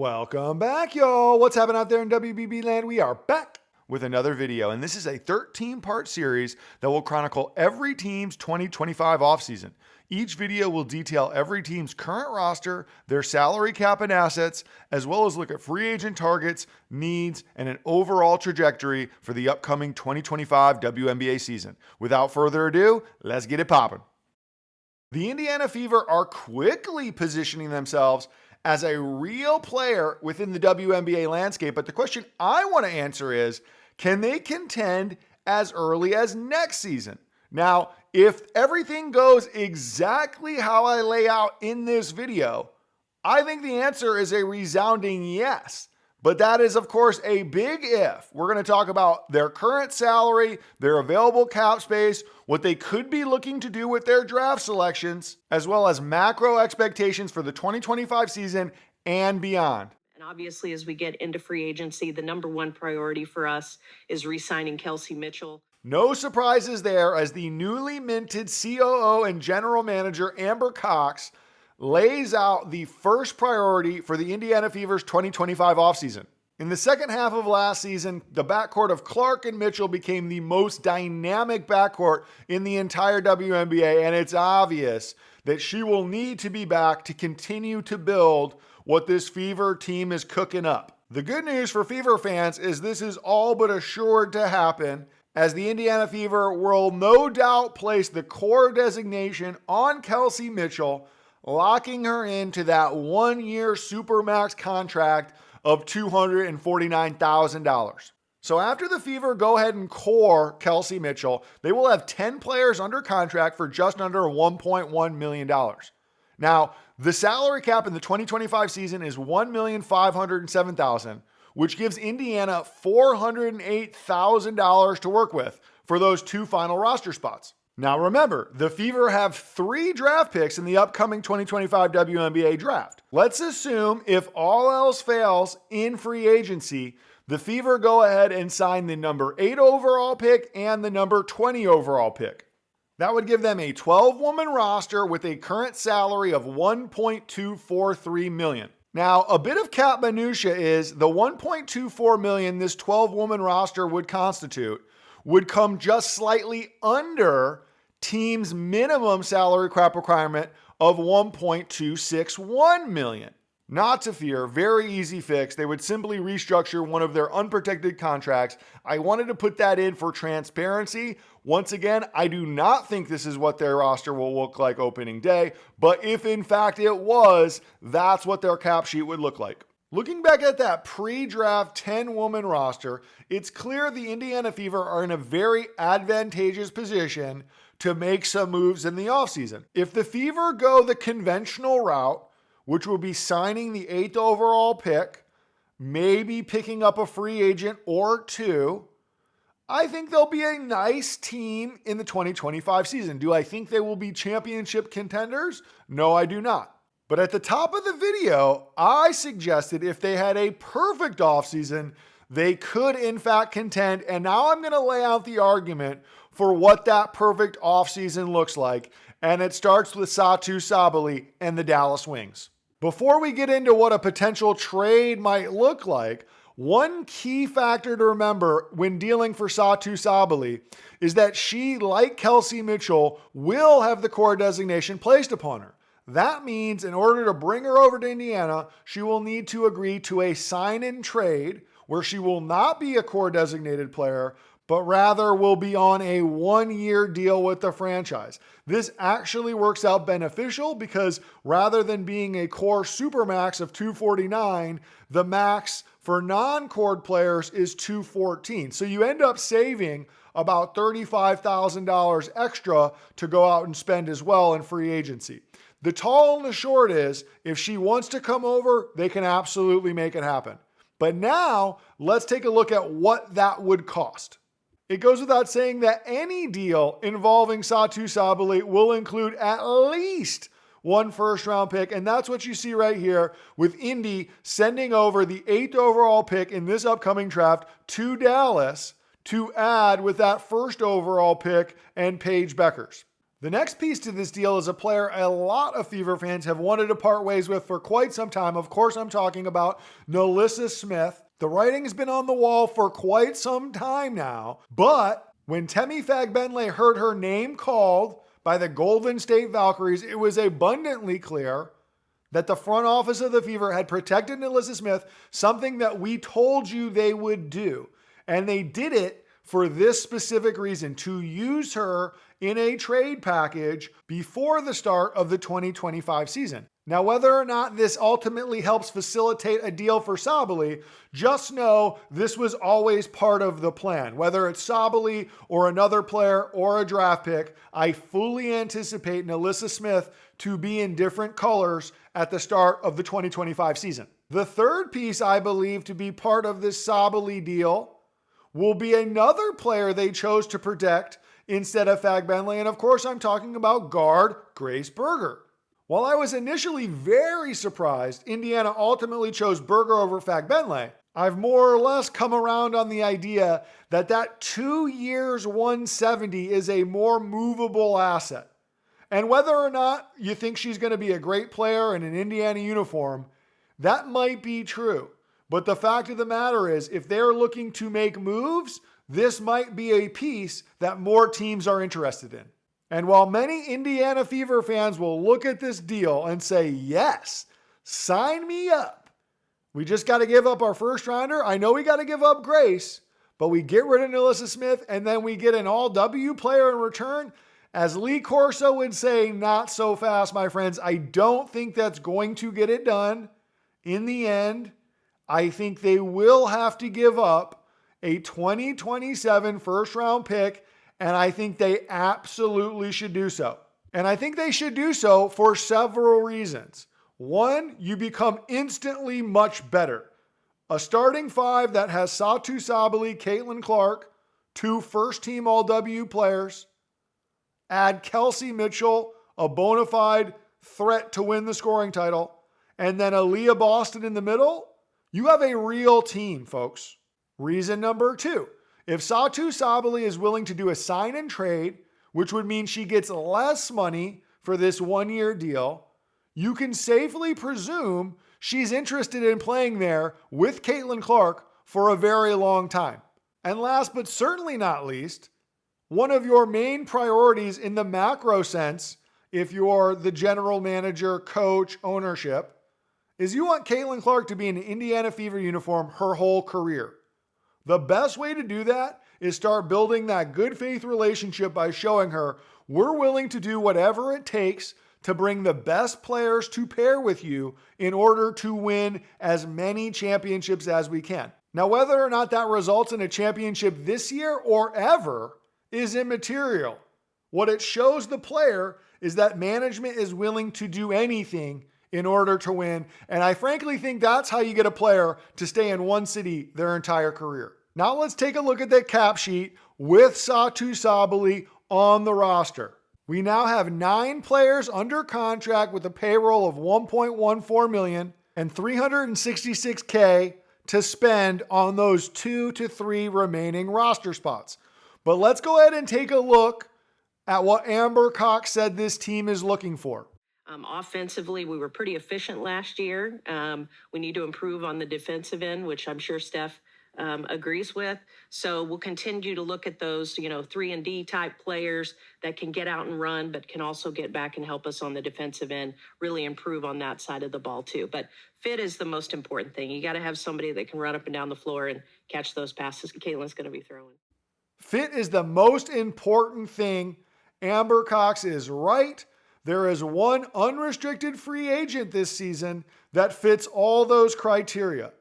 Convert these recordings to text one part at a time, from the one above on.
Welcome back, y'all. What's happening out there in WBB land? We are back with another video, and this is a 13-part series that will chronicle every team's 2025 offseason. Each video will detail every team's current roster, their salary cap and assets, as well as look at free agent targets, needs, and an overall trajectory for the upcoming 2025 WNBA season. Without further ado, let's get it popping. The Indiana Fever are quickly positioning themselves as a real player within the WNBA landscape. But the question I want to answer is, can they contend as early as next season? Now, if everything goes exactly how I lay out in this video, I think the answer is a resounding yes. But that is, of course, a big if. We're going to talk about their current salary, their available cap space, what they could be looking to do with their draft selections, as well as macro expectations for the 2025 season and beyond. And obviously, as we get into free agency, the number one priority for us is re-signing Kelsey Mitchell. No surprises there, as the newly minted COO and general manager Amber Cox lays out the first priority for the Indiana Fever's 2025 offseason. In the second half of last season, the backcourt of Clark and Mitchell became the most dynamic backcourt in the entire WNBA, and it's obvious that she will need to be back to continue to build what this Fever team is cooking up. The good news for Fever fans is this is all but assured to happen, as the Indiana Fever will no doubt place the core designation on Kelsey Mitchell, locking her into that one-year Supermax contract of $249,000. So after the Fever go ahead and core Kelsey Mitchell, they will have 10 players under contract for just under $1.1 million. Now, the salary cap in the 2025 season is $1,507,000, which gives Indiana $408,000 to work with for those two final roster spots. Now remember, the Fever have 3 draft picks in the upcoming 2025 WNBA draft. Let's assume if all else fails in free agency, the Fever go ahead and sign the number 8 overall pick and the number 20 overall pick. That would give them a 12-woman roster with a current salary of $1.243 million. Now, a bit of cap minutia is the $1.24 million this 12-woman roster would constitute would come just slightly under team's minimum salary cap requirement of $1.261 million. Not to fear, very easy fix. They would simply restructure one of their unprotected contracts. I wanted to put that in for transparency. Once again, I do not think this is what their roster will look like opening day, but if in fact it was, that's what their cap sheet would look like. Looking back at that pre-draft 10-woman roster, it's clear the Indiana Fever are in a very advantageous position to make some moves in the offseason. If the Fever go the conventional route, which will be signing the 8th overall pick, maybe picking up a free agent or two, I think they'll be a nice team in the 2025 season. Do I think they will be championship contenders? No, I do not. But at the top of the video, I suggested if they had a perfect offseason, they could in fact contend. And now I'm going to lay out the argument for what that perfect offseason looks like. And it starts with Satou Sabally and the Dallas Wings. Before we get into what a potential trade might look like, one key factor to remember when dealing for Satou Sabally is that she, like Kelsey Mitchell, will have the core designation placed upon her. That means in order to bring her over to Indiana, she will need to agree to a sign-in trade where she will not be a core designated player, but rather will be on a one-year deal with the franchise. This actually works out beneficial because rather than being a core supermax of $249, the max for non-core players is $214. So you end up saving about $35,000 extra to go out and spend as well in free agency. The tall and the short is, if she wants to come over, they can absolutely make it happen. But now, let's take a look at what that would cost. It goes without saying that any deal involving Satou Sabally will include at least one first-round pick, and that's what you see right here with Indy sending over the 8th overall pick in this upcoming draft to Dallas to add with that first overall pick and Paige Beckers. The next piece to this deal is a player a lot of Fever fans have wanted to part ways with for quite some time. Of course, I'm talking about NaLyssa Smith. The writing's been on the wall for quite some time now, but when Temi Fagbenle heard her name called by the Golden State Valkyries, it was abundantly clear that the front office of the Fever had protected NaLyssa Smith, something that we told you they would do. And they did it for this specific reason, to use her in a trade package before the start of the 2025 season. Now, whether or not this ultimately helps facilitate a deal for Sabally, just know this was always part of the plan. Whether it's Sabally or another player or a draft pick, I fully anticipate NaLyssa Smith to be in different colors at the start of the 2025 season. The third piece I believe to be part of this Sabally deal will be another player they chose to protect instead of Fagbenle, and of course I'm talking about guard Grace Berger. While I was initially very surprised Indiana ultimately chose Berger over Fagbenle, I've more or less come around on the idea that 2 years 170 is a more movable asset. And whether or not you think she's going to be a great player in an Indiana uniform, that might be true. But the fact of the matter is, if they're looking to make moves, this might be a piece that more teams are interested in. And while many Indiana Fever fans will look at this deal and say, yes, sign me up. We just got to give up our first rounder. I know we got to give up Grace, but we get rid of NaLyssa Smith and then we get an all-W player in return. As Lee Corso would say, not so fast, my friends. I don't think that's going to get it done. In the end, I think they will have to give up a 2027 first round pick, and I think they absolutely should do so. And I think they should do so for several reasons. One, you become instantly much better. A starting five that has Satou Sabally, Caitlin Clark, 2 first-team All-W players. Add Kelsey Mitchell, a bona fide threat to win the scoring title, and then Aaliyah Boston in the middle. You have a real team, folks. Reason number 2, if Satou Sabally is willing to do a sign and trade, which would mean she gets less money for this 1-year deal, you can safely presume she's interested in playing there with Caitlin Clark for a very long time. And last but certainly not least, one of your main priorities in the macro sense, if you're the general manager, coach, ownership, is you want Caitlin Clark to be in an Indiana Fever uniform her whole career. The best way to do that is start building that good faith relationship by showing her we're willing to do whatever it takes to bring the best players to pair with you in order to win as many championships as we can. Now, whether or not that results in a championship this year or ever is immaterial. What it shows the player is that management is willing to do anything in order to win. And I frankly think that's how you get a player to stay in one city their entire career. Now let's take a look at the cap sheet with Satou Sabally on the roster. We now have 9 players under contract with a payroll of $1.14 million and $366K to spend on those 2 to 3 remaining roster spots. But let's go ahead and take a look at what Amber Cox said this team is looking for. Offensively, we were pretty efficient last year. We need to improve on the defensive end, which I'm sure Steph agrees with. So we'll continue to look at those, 3-and-D type players that can get out and run, but can also get back and help us on the defensive end, really improve on that side of the ball too. But fit is the most important thing. You got to have somebody that can run up and down the floor and catch those passes Caitlin's going to be throwing. Fit is the most important thing. Amber Cox is right. There is one unrestricted free agent this season that fits all those criteria.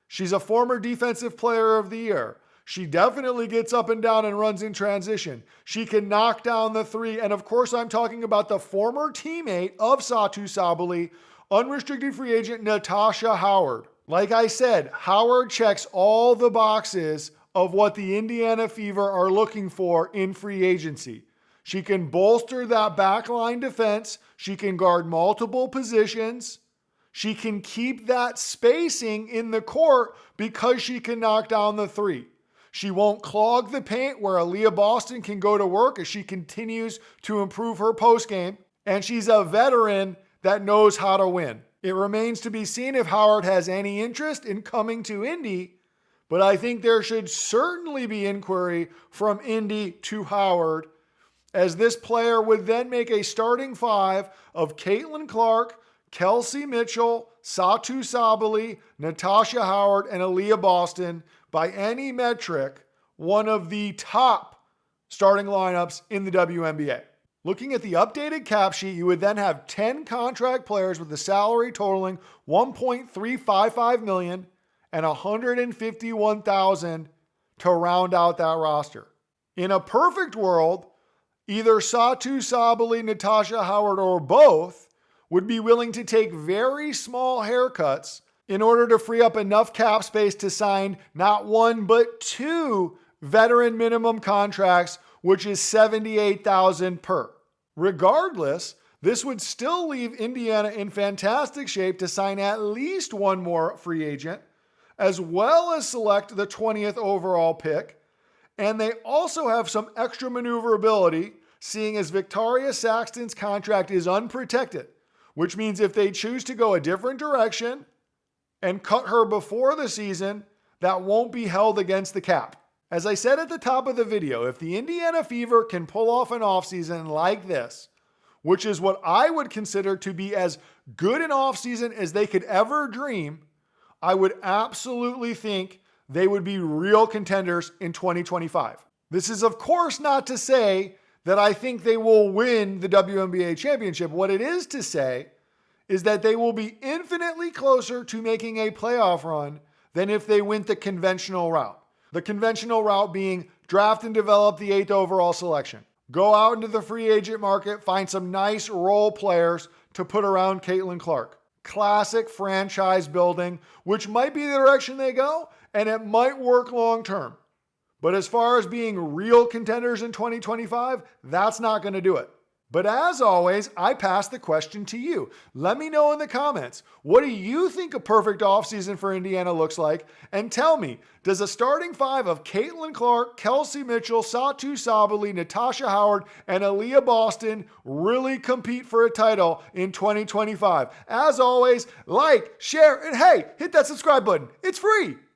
She's a former defensive player of the year. She definitely gets up and down and runs in transition. She can knock down the 3. And of course, I'm talking about the former teammate of Satou Sabally, unrestricted free agent Natasha Howard. Like I said, Howard checks all the boxes of what the Indiana Fever are looking for in free agency. She can bolster that backline defense. She can guard multiple positions. She can keep that spacing in the court because she can knock down the 3. She won't clog the paint where Aaliyah Boston can go to work as she continues to improve her post game. And she's a veteran that knows how to win. It remains to be seen if Howard has any interest in coming to Indy, but I think there should certainly be inquiry from Indy to Howard, as this player would then make a starting five of Caitlin Clark, Kelsey Mitchell, Satou Sabally, Natasha Howard, and Aaliyah Boston, by any metric, one of the top starting lineups in the WNBA. Looking at the updated cap sheet, you would then have 10 contract players with a salary totaling $1.355 million and $151,000 to round out that roster. In a perfect world, either Satou Sabally, Natasha Howard, or both would be willing to take very small haircuts in order to free up enough cap space to sign not one but two veteran minimum contracts, which is $78,000 per. Regardless, this would still leave Indiana in fantastic shape to sign at least one more free agent, as well as select the 20th overall pick. And they also have some extra maneuverability, seeing as Victoria Saxton's contract is unprotected, which means if they choose to go a different direction and cut her before the season, that won't be held against the cap. As I said at the top of the video, if the Indiana Fever can pull off an offseason like this, which is what I would consider to be as good an offseason as they could ever dream, I would absolutely think they would be real contenders in 2025. This is, of course, not to say that I think they will win the WNBA championship. What it is to say is that they will be infinitely closer to making a playoff run than if they went the conventional route. The conventional route being draft and develop the 8th overall selection. Go out into the free agent market, find some nice role players to put around Caitlin Clark. Classic franchise building, which might be the direction they go, and it might work long term. But as far as being real contenders in 2025, that's not going to do it. But as always, I pass the question to you. Let me know in the comments, what do you think a perfect offseason for Indiana looks like? And tell me, does a starting five of Caitlin Clark, Kelsey Mitchell, Satou Sabally, Natasha Howard, and Aaliyah Boston really compete for a title in 2025? As always, like, share, and hey, hit that subscribe button. It's free.